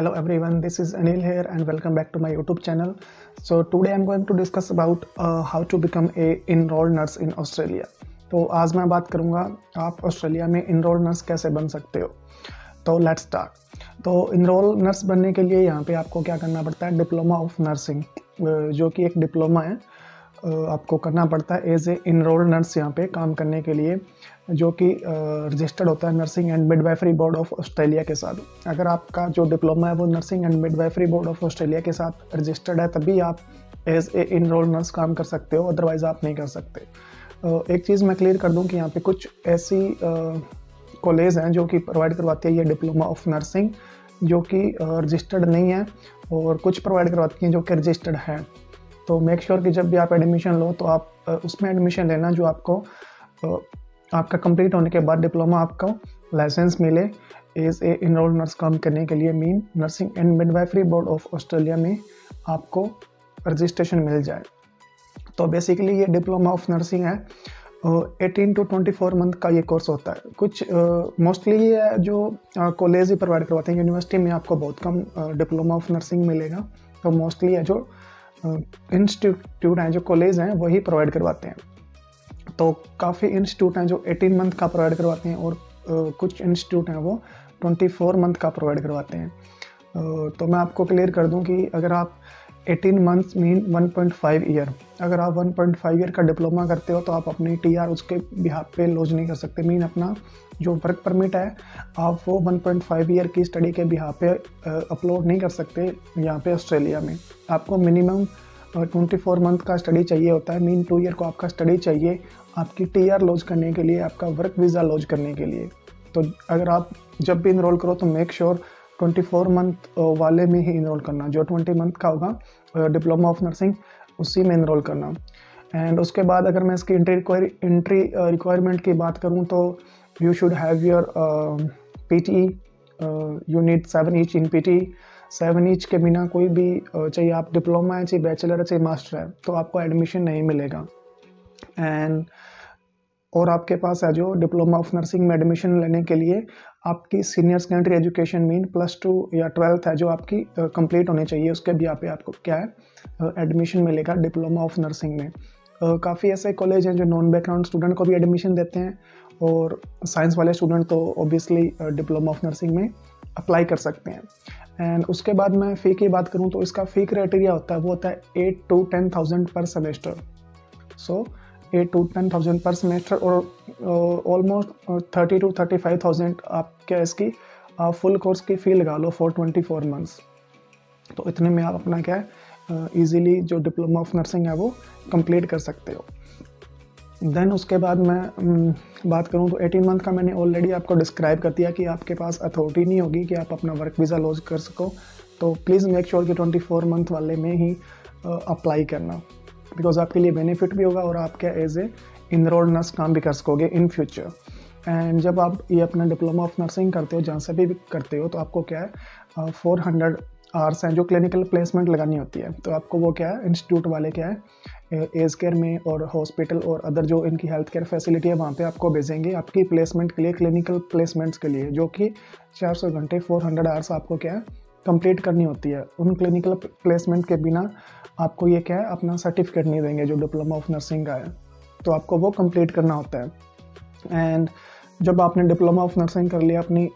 Hello everyone, this is Anil here and welcome back to my YouTube channel. So today I'm going to discuss about how to become a enrolled nurse in Australia. तो आज मैं बात करूँगा आप Australia में enrolled nurse कैसे बन सकते हो. तो लेट्स स्टार्ट. तो enrolled nurse बनने के लिए यहाँ पे आपको क्या करना पड़ता है, डिप्लोमा ऑफ नर्सिंग जो कि एक डिप्लोमा है आपको करना पड़ता है एज ए इनरोल्ड नर्स यहाँ पे काम करने के लिए, जो कि रजिस्टर्ड होता है nursing and midwifery board of Australia के साथ. अगर आपका जो डिप्लोमा है वो nursing and midwifery board of Australia के साथ रजिस्टर्ड है तभी आप एज ए इनरोल्ड नर्स काम कर सकते हो, अदरवाइज़ आप नहीं कर सकते. एक चीज़ मैं क्लियर कर दूं कि यहाँ पे कुछ ऐसी कॉलेज हैं जो कि प्रोवाइड करवाती है ये डिप्लोमा ऑफ नर्सिंग जो कि रजिस्टर्ड नहीं है, और कुछ प्रोवाइड करवाती हैं जो कि रजिस्टर्ड है. तो मेक श्योर कि जब भी आप एडमिशन लो तो आप उसमें एडमिशन लेना जो आपको आपका कंप्लीट होने के बाद डिप्लोमा आपको लाइसेंस मिले एज ए इनरोल्ड नर्स काम करने के लिए, mean nursing and midwifery board of Australia में आपको रजिस्ट्रेशन मिल जाए. तो बेसिकली ये डिप्लोमा ऑफ नर्सिंग है, 18 to 24 मंथ का ये कोर्स होता है. कुछ मोस्टली ये जो कॉलेज ही प्रोवाइड करवाते हैं, यूनिवर्सिटी में आपको बहुत कम डिप्लोमा ऑफ नर्सिंग मिलेगा. तो मोस्टली है जो इंस्टीट्यूट हैं, जो कॉलेज हैं, वही प्रोवाइड करवाते हैं. तो काफ़ी इंस्टीट्यूट हैं जो 18 मंथ का प्रोवाइड करवाते हैं और कुछ इंस्टीट्यूट हैं वो 24 मंथ का प्रोवाइड करवाते हैं. तो मैं आपको क्लियर कर दूं कि अगर आप 18 मंथ्स मीन 1.5 ईयर, अगर आप 1.5 ईयर का डिप्लोमा करते हो तो आप अपनी टीआर उसके बिहाफ पे लॉन्च नहीं कर सकते. मीन अपना जो वर्क परमिट है आप वो 1.5 ईयर की स्टडी के बिहाफ पे अपलोड नहीं कर सकते यहाँ पे ऑस्ट्रेलिया में. आपको मिनिमम 24 मंथ का स्टडी चाहिए होता है, मीन 2 ईयर को आपका स्टडी चाहिए आपकी टीआर लॉन्च करने के लिए, आपका वर्क वीज़ा लॉन्च करने के लिए. तो अगर आप जब भी इनरोल करो तो मेक श्योर 24 मंथ वाले में ही इनरोल करना. जो 20 मंथ का होगा डिप्लोमा ऑफ नर्सिंग उसी में इनरोल करना. एंड उसके बाद अगर मैं इसकी एंट्री रिक्वायरमेंट की बात करूं तो you should have your PT, you need 7 each in PT. 7 each के बिना कोई भी चाहे आप डिप्लोमा है, चाहे बैचलर है, चाहे मास्टर है, तो आपको एडमिशन नहीं मिलेगा. एंड और आपके पास है जो डिप्लोमा ऑफ नर्सिंग में एडमिशन लेने के लिए आपकी सीनियर सेकेंडरी एजुकेशन मीन +2 या 12th है जो आपकी कंप्लीट होनी चाहिए, उसके भी यहाँ पे आपको क्या है एडमिशन मिलेगा डिप्लोमा ऑफ नर्सिंग में. काफ़ी ऐसे कॉलेज हैं जो नॉन बैकग्राउंड स्टूडेंट को भी एडमिशन देते हैं, और साइंस वाले स्टूडेंट तो ऑब्वियसली डिप्लोमा ऑफ नर्सिंग में अप्लाई कर सकते हैं. एंड उसके बाद मैं फ़ी की बात करूँ तो इसका फ़ी क्राइटेरिया होता है वो होता है 8 to 10,000 पर सेमेस्टर. सो 8 to 10,000 पर सेमेस्टर, और ऑलमोस्ट 30 to 35,000 आप क्या इसकी फुल कोर्स की फ़ी लगा लो फॉर 24 मंथ्स. तो इतने में आप अपना क्या है ईज़िली जो डिप्लोमा ऑफ नर्सिंग है वो कंप्लीट कर सकते हो. देन उसके बाद मैं बात करूं तो 18 मंथ का मैंने ऑलरेडी आपको डिस्क्राइब कर दिया कि आपके पास अथॉरिटी नहीं होगी कि आप अपना वर्क वीज़ा लॉन्च कर सको. तो प्लीज़ मेक श्योर कि 24 मंथ वाले में ही अप्लाई करना, बिकॉज आपके लिए बेनिफिट भी होगा और आप क्या एज ए इनरोल्ड नर्स काम भी कर सकोगे इन फ्यूचर. एंड जब आप ये अपना डिप्लोमा ऑफ नर्सिंग करते हो, जहाँ से भी करते हो, तो आपको क्या है 400 आवर्स हैं जो क्लिनिकल प्लेसमेंट लगानी होती है. तो आपको वो क्या है इंस्टीट्यूट वाले क्या है एज केयर में और हॉस्पिटल और अदर जो इनकी हेल्थ केयर फैसिलिटी है वहाँ पे आपको भेजेंगे आपकी प्लेसमेंट के लिए, क्लिनिकल प्लेसमेंट्स के लिए, जो कि 400 घंटे 400 आवर्स आपको क्या है कंप्लीट करनी होती है. उन क्लिनिकल प्लेसमेंट के बिना आपको ये क्या है अपना सर्टिफिकेट नहीं देंगे जो डिप्लोमा ऑफ नर्सिंग का है. तो आपको वो कंप्लीट करना होता है. एंड जब आपने डिप्लोमा ऑफ नर्सिंग कर लिया, अपनी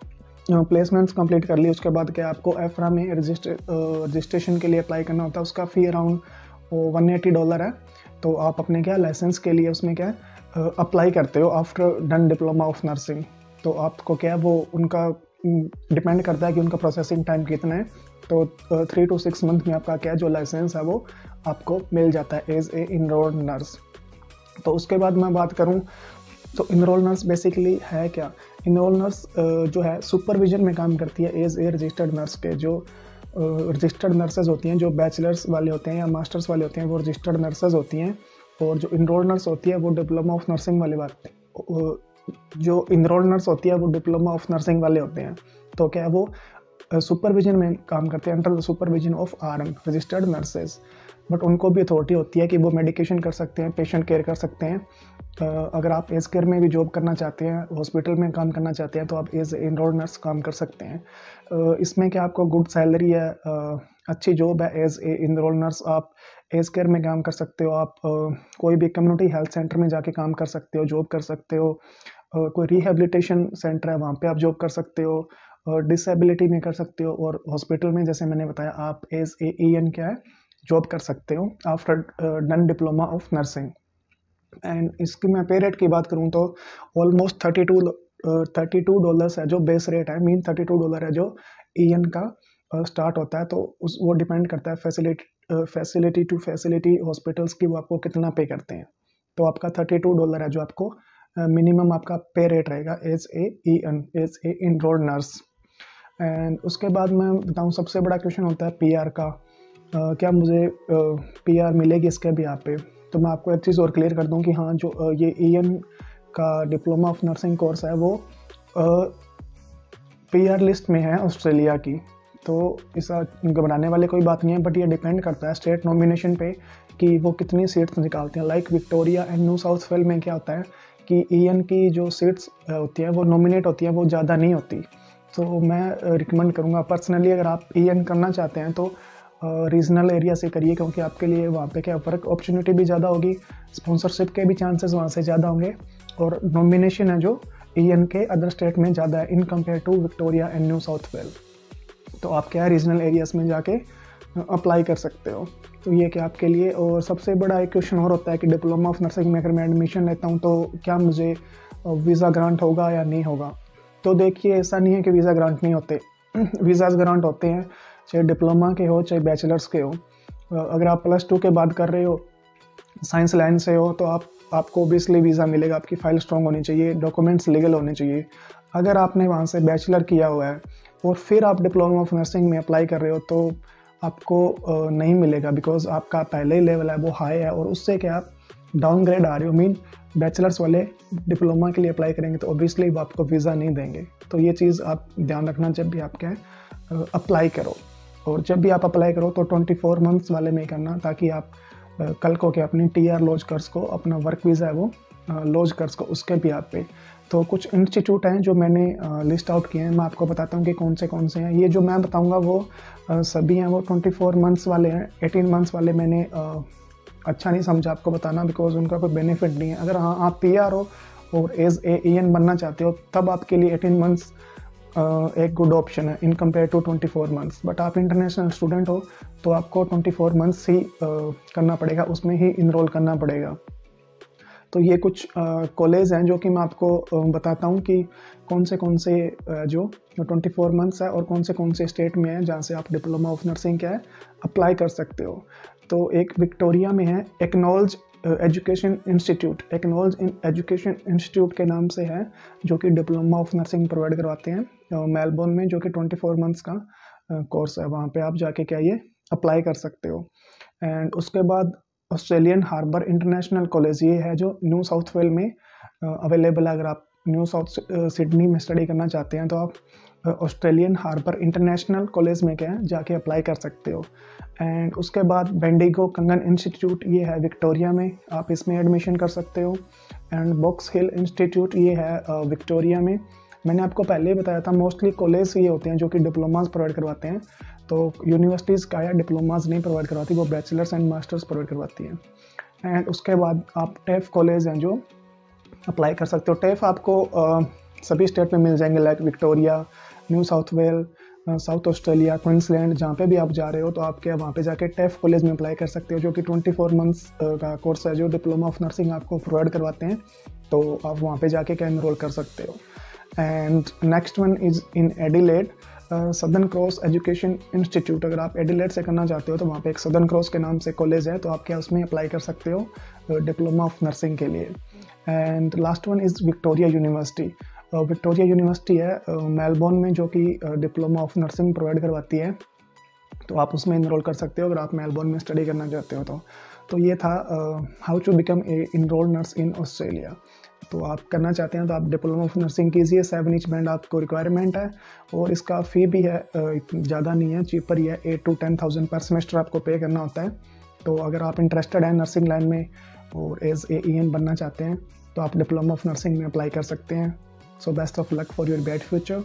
प्लेसमेंट्स कंप्लीट कर ली, उसके बाद क्या आपको एफ्रा में रजिस्ट्रेशन के लिए अप्लाई करना होता है. उसका फ़ी अराउंड $180 है. तो आप अपने क्या लाइसेंस के लिए उसमें क्या अप्लाई करते हो after done diploma of nursing. तो आपको क्या वो उनका डिपेंड करता है कि उनका प्रोसेसिंग टाइम कितना है. तो 3 to 6 मंथ में आपका क्या जो लाइसेंस है वो आपको मिल जाता है एज ए इनरोल्ड नर्स. तो उसके बाद मैं बात करूं तो इनरोल्ड नर्स बेसिकली है क्या. इनरोल्ड नर्स जो है सुपरविजन में काम करती है एज ए रजिस्टर्ड नर्स के. जो रजिस्टर्ड नर्सेज होती हैं जो बैचलर्स वाले होते हैं या मास्टर्स वाले होते हैं वो रजिस्टर्ड नर्सेज होती हैं, और जो इनरोल्ड नर्स होती है वो डिप्लोमा ऑफ नर्सिंग वाले बात जो इनरोल्ड नर्स होती है वो डिप्लोमा ऑफ नर्सिंग वाले होते हैं. तो क्या है वो सुपरविजन में काम करते हैं under the supervision of RN registered nurses. But उनको भी अथॉरिटी होती है कि वो मेडिकेशन कर सकते हैं, पेशेंट केयर कर सकते हैं। अगर आप एज केयर में भी जॉब करना चाहते हैं, हॉस्पिटल में काम करना चाहते हैं, तो आप एज एनरोल्ड नर्स काम कर सकते हैं। इसमें क्या आपको गुड सैलरी है, अच्छी जॉब है। एज ए एनरोल्ड नर्स आप एज केयर में काम कर सकते हो, आप कोई भी कम्युनिटी हेल्थ सेंटर में जाके काम कर सकते हो, जॉब कर सकते हो, कोई रिहेबिलिटेशन सेंटर है वहाँ पे आप जॉब कर सकते हो, डिसेबिलिटी में कर सकते हो, और हॉस्पिटल में जैसे मैंने बताया आप एज ए EN क्या है जॉब कर सकते हो after done diploma of nursing. And इसकी मैं पे रेट की बात करूँ तो ऑलमोस्ट $32 है जो बेस रेट है, मीन $32 है जो EN का स्टार्ट होता है। तो उस वो डिपेंड करता है फैसिलिटी टू फैसिलिटी हॉस्पिटल्स की वो आपको कितना पे करते हैं। तो आपका $32 है जो आपको मिनिमम आपका पे रेट रहेगा as a enrolled nurse. And उसके बाद मैं बताऊँ सबसे बड़ा क्वेश्चन होता है PR का, क्या मुझे PR मिलेगी इसके भी यहाँ पे। तो मैं आपको एक चीज़ और क्लियर कर दूँ कि हाँ जो ये EN का डिप्लोमा ऑफ नर्सिंग कोर्स है वो PR लिस्ट में है ऑस्ट्रेलिया की, तो इसा घबराने वाली कोई बात नहीं है। बट ये डिपेंड करता है स्टेट नॉमिनेशन पे कि वो कितनी सीट्स निकालते हैं। Like Victoria and New South Wales में क्या होता है कि EN की जो सीट्स होती हैं वो नॉमिनेट होती हैं, वो ज़्यादा नहीं होती। तो मैं रिकमेंड करूँगा पर्सनली अगर आप EN करना चाहते हैं तो रीजनल एरिया से करिए, क्योंकि आपके लिए वहाँ पे क्या वर्क अपॉर्चुनिटी भी ज़्यादा होगी, स्पॉन्सरशिप के भी चांसेस वहाँ से ज़्यादा होंगे, और नॉमिनेशन है जो EN के अदर स्टेट में ज़्यादा है in compare to Victoria and New South Wales. तो आप क्या रीजनल एरियाज में जाके अप्लाई कर सकते हो। तो ये क्या आपके लिए। और सबसे बड़ा एक क्वेश्चन और होता है कि डिप्लोमा ऑफ नर्सिंग में अगर मैं एडमिशन लेता हूँ तो क्या मुझे वीज़ा ग्रांट होगा या नहीं होगा। तो देखिए ऐसा नहीं है कि वीज़ा ग्रांट नहीं होते वीज़ाज ग्रांट होते हैं, चाहे डिप्लोमा के हो चाहे बैचलर्स के हो। अगर आप +2 के बाद कर रहे हो, साइंस लाइन से हो, तो आपको ओबियसली वीज़ा मिलेगा। आपकी फ़ाइल स्ट्रॉन्ग होनी चाहिए, डॉक्यूमेंट्स लीगल होने चाहिए। अगर आपने वहाँ से बैचलर किया हुआ है और फिर आप डिप्लोमा ऑफ नर्सिंग में अप्लाई कर रहे हो तो आपको नहीं मिलेगा, बिकॉज आपका पहले ही लेवल है वो हाई है, और उससे क्या आप डाउनग्रेड आ रहे हो। मीन बैचलर्स वाले डिप्लोमा के लिए अप्लाई करेंगे तो ऑब्वियसली वो आपको वीज़ा नहीं देंगे। तो ये चीज़ आप ध्यान रखना जब भी आप क्या अप्लाई करो। और जब भी आप अप्लाई करो तो 24 मंथ्स वाले में करना, ताकि आप कल को क्या अपनी TR लॉज कर्स को, अपना वर्क वीज़ा है वो लॉज कर्स को, उसके भी आप पे। तो कुछ इंस्टीट्यूट हैं जो मैंने लिस्ट आउट किए हैं, मैं आपको बताता हूँ कि कौन से हैं। ये जो मैं बताऊँगा वो सभी हैं, वो 24 मंथ्स वाले हैं। 18 मंथ्स वाले मैंने अच्छा नहीं समझा आपको बताना, बिकॉज उनका कोई बेनिफिट नहीं है। अगर हाँ आप PR हो और एज ए EN बनना चाहते हो तब आपके लिए 18 मंथ्स एक गुड ऑप्शन है in compare to 24 months. But आप इंटरनेशनल स्टूडेंट हो तो आपको 24 मंथ्स ही करना पड़ेगा, उसमें ही इनरोल करना पड़ेगा। तो ये कुछ कॉलेज हैं जो कि मैं आपको बताता हूँ कि कौन से जो 24 मंथ्स है और कौन से स्टेट में है जहाँ से आप डिप्लोमा ऑफ नर्सिंग क्या है अप्लाई कर सकते हो। तो एक विक्टोरिया में है एक्नॉलेज एजुकेशन इंस्टीट्यूट के नाम से है, जो कि डिप्लोमा ऑफ नर्सिंग प्रोवाइड करवाते हैं मेलबोर्न में, जो कि 24 मंथ्स का कोर्स है। वहाँ पे आप जाके क्या ये अप्लाई कर सकते हो। एंड उसके बाद ऑस्ट्रेलियन हार्बर इंटरनेशनल कॉलेज, ये है जो न्यू साउथ वेल में अवेलेबल है। अगर आप न्यू साउथ सिडनी में स्टडी करना चाहते हैं तो आप ऑस्ट्रेलियन हार्बर इंटरनेशनल कॉलेज में क्या है जाके अप्लाई कर सकते हो। एंड उसके बाद बेंडिगो कंगन इंस्टीट्यूट, ये है विक्टोरिया में, आप इसमें एडमिशन कर सकते हो। एंड बॉक्स हिल इंस्टीट्यूट, ये है विक्टोरिया में। मैंने आपको पहले ही बताया था मोस्टली कॉलेज ये होते हैं जो कि डिप्लोमास प्रोवाइड करवाते हैं, तो यूनिवर्सिटीज़ का या डिप्लोमास नहीं प्रोवाइड करवाती, वो बैचलर्स एंड मास्टर्स प्रोवाइड करवाती हैं। एंड उसके बाद आप टेफ कॉलेज हैं जो अप्लाई कर सकते हो। टेफ आपको सभी स्टेट में मिल जाएंगे, like Victoria, new south well, south Australia, Queensland, जहाँ पे भी आप जा रहे हो तो आप क्या वहाँ पे जाके टेफ कॉलेज में अप्लाई कर सकते हो, जो कि 24 मंथ्स का कोर्स है जो डिप्लोमा ऑफ नर्सिंग आपको प्रोवाइड करवाते हैं। तो आप वहाँ पे जाके क्या इनरोल कर सकते हो। And next one is in Adelaide, southern cross education institute. अगर आप एडिलेड से करना चाहते हो तो वहाँ पे एक सदर्न क्रॉस के नाम से कॉलेज है, तो आप क्या उसमें अप्लाई कर सकते हो डिप्लोमा ऑफ नर्सिंग के लिए। And last one is Victoria university. Victoria university है मेलबोर्न में, जो कि डिप्लोमा ऑफ नर्सिंग प्रोवाइड करवाती है, तो आप उसमें इनरोल कर सकते हो अगर आप मेलबोर्न में स्टडी करना चाहते हो। तो ये था how to become a enrolled nurse in Australia. तो आप करना चाहते हैं तो आप डिप्लोमा ऑफ नर्सिंग कीजिए। 7 इंच बैंड आपको रिक्वायरमेंट है, और इसका फ़ी भी है ज़्यादा नहीं है, चीपर ही है। 8 to 10,000 पर सेमेस्टर आपको पे करना होता है। तो अगर आप इंटरेस्टेड हैं नर्सिंग लाइन में और एज ए EN बनना चाहते हैं तो आप डिप्लोमा ऑफ नर्सिंग में अप्लाई कर सकते हैं. So best of luck for your bright future.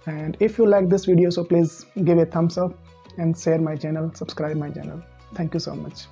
And if you like this video, so please give a thumbs up and share my channel, subscribe my channel. Thank you so much.